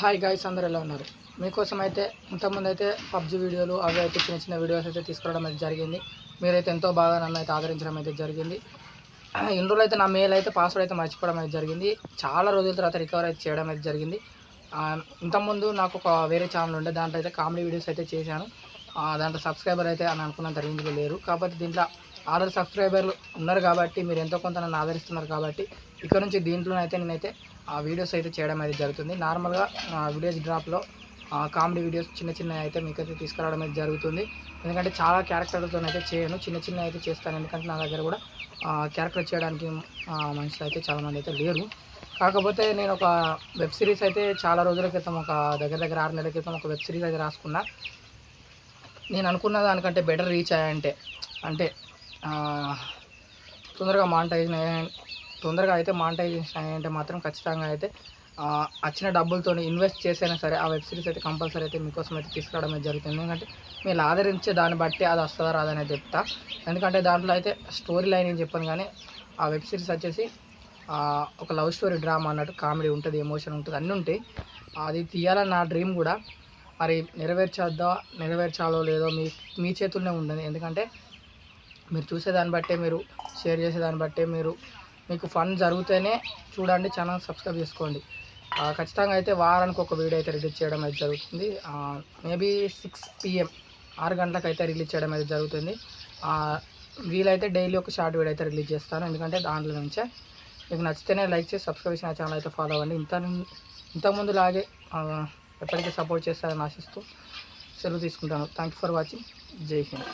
Hi guys, అందరూ ఎలా ఉన్నారు? మీకోసం అయితే ఇంతకుముందు అయితే పబ్జి వీడియోలు అవి అయితే చిన్న చిన్న వీడియోస్ అయితే తీసుకురావడం అయితే జరిగింది. మీరైతే ఎంతో బాగా నన్ను అయితే ఆదరించడం అయితే జరిగింది. ఇన్ని రోజులు అయితే నా మెయిల్ అయితే పాస్వర్డ్ అయితే మర్చిపోవడం అయితే జరిగింది. చాలా రోజుల తర్వాత రికవర్ అయితే చేయడం అయితే జరిగింది. ఇంతకుముందు నాకు ఒక వేరే ఛానల్ ఉండే, దాంట్లో అయితే కామెడీ వీడియోస్ అయితే చేశాను. దాంట్లో సబ్స్క్రైబర్ అయితే అని అనుకున్నంత రేంజ్లో లేరు. కాకపోతే దీంట్లో 6 సబ్స్క్రైబర్లు ఉన్నారు కాబట్టి, మీరు ఎంతో కొంత నన్ను ఆదరిస్తున్నారు కాబట్టి, ఇక్కడ నుంచి దీంట్లోనైతే నేనైతే ఆ వీడియోస్ అయితే చేయడం అయితే జరుగుతుంది. నార్మల్గా విలేజ్ డ్రాప్లో కామెడీ వీడియోస్ చిన్న చిన్న అయితే మీకైతే తీసుకురావడం అయితే జరుగుతుంది. ఎందుకంటే చాలా క్యారెక్టర్లతో అయితే చేయను, చిన్న చిన్న అయితే చేస్తాను. ఎందుకంటే నా దగ్గర కూడా క్యారెక్టర్ చేయడానికి మనుషులు అయితే చాలామంది అయితే లేరు. కాకపోతే నేను ఒక వెబ్ సిరీస్ అయితే చాలా రోజుల క్రితం, ఒక దగ్గర 6 నెలల క్రితం ఒక వెబ్ సిరీస్ అయితే రాసుకున్నా. నేను అనుకున్న దానికంటే బెటర్ రీచ్ అయ్యాయంటే, అంటే తొందరగా అయితే మానిటైజేషన్ అయ్యాయంటే మాత్రం ఖచ్చితంగా అయితే వచ్చిన డబ్బులతో ఇన్వెస్ట్ చేసైనా సరే ఆ వెబ్ సిరీస్ అయితే కంపల్సరీ అయితే మీకోసం అయితే తీసుకురావడం అయితే జరుగుతుంది. ఎందుకంటే మీరు ఆదరించే దాన్ని బట్టి అది వస్తుందా రాదనేది చెప్తా. ఎందుకంటే దాంట్లో అయితే స్టోరీ లైన్ ఏం చెప్పాను, కానీ ఆ వెబ్ సిరీస్ వచ్చేసి ఒక లవ్ స్టోరీ డ్రామా అన్నట్టు, కామెడీ ఉంటుంది, ఎమోషన్ ఉంటుంది, అన్నీ ఉంటాయి. అది తీయాలని నా డ్రీమ్ కూడా. మరి నెరవేర్చాలో లేదో మీ చేతుల్లోనే ఉండదు. ఎందుకంటే మీరు చూసేదాన్ని బట్టే, మీరు షేర్ చేసేదాన్ని బట్టే, మీకు ఫన్ జరిగితేనే చూడండి, ఛానల్ సబ్స్క్రైబ్ చేసుకోండి. ఖచ్చితంగా అయితే వారానికి ఒక వీడియో అయితే రిలీజ్ చేయడం అయితే జరుగుతుంది. మేబీ 6 PM 6 గంటలకు అయితే రిలీజ్ చేయడం అయితే జరుగుతుంది. వీలైతే డైలీ ఒక షార్ట్ వీడియో అయితే రిలీజ్ చేస్తాను. ఎందుకంటే దాంట్లో నుంచే మీకు నచ్చితేనే లైక్ చేసి సబ్స్క్రైబ్ చేసి నా ఛానల్ అయితే ఫాలో అవ్వండి. ఇంతకుముందు లాగే ఎప్పటికీ సపోర్ట్ చేస్తారని ఆశిస్తూ సెలవు తీసుకుంటాను. Thank you for watching. జై హింద్.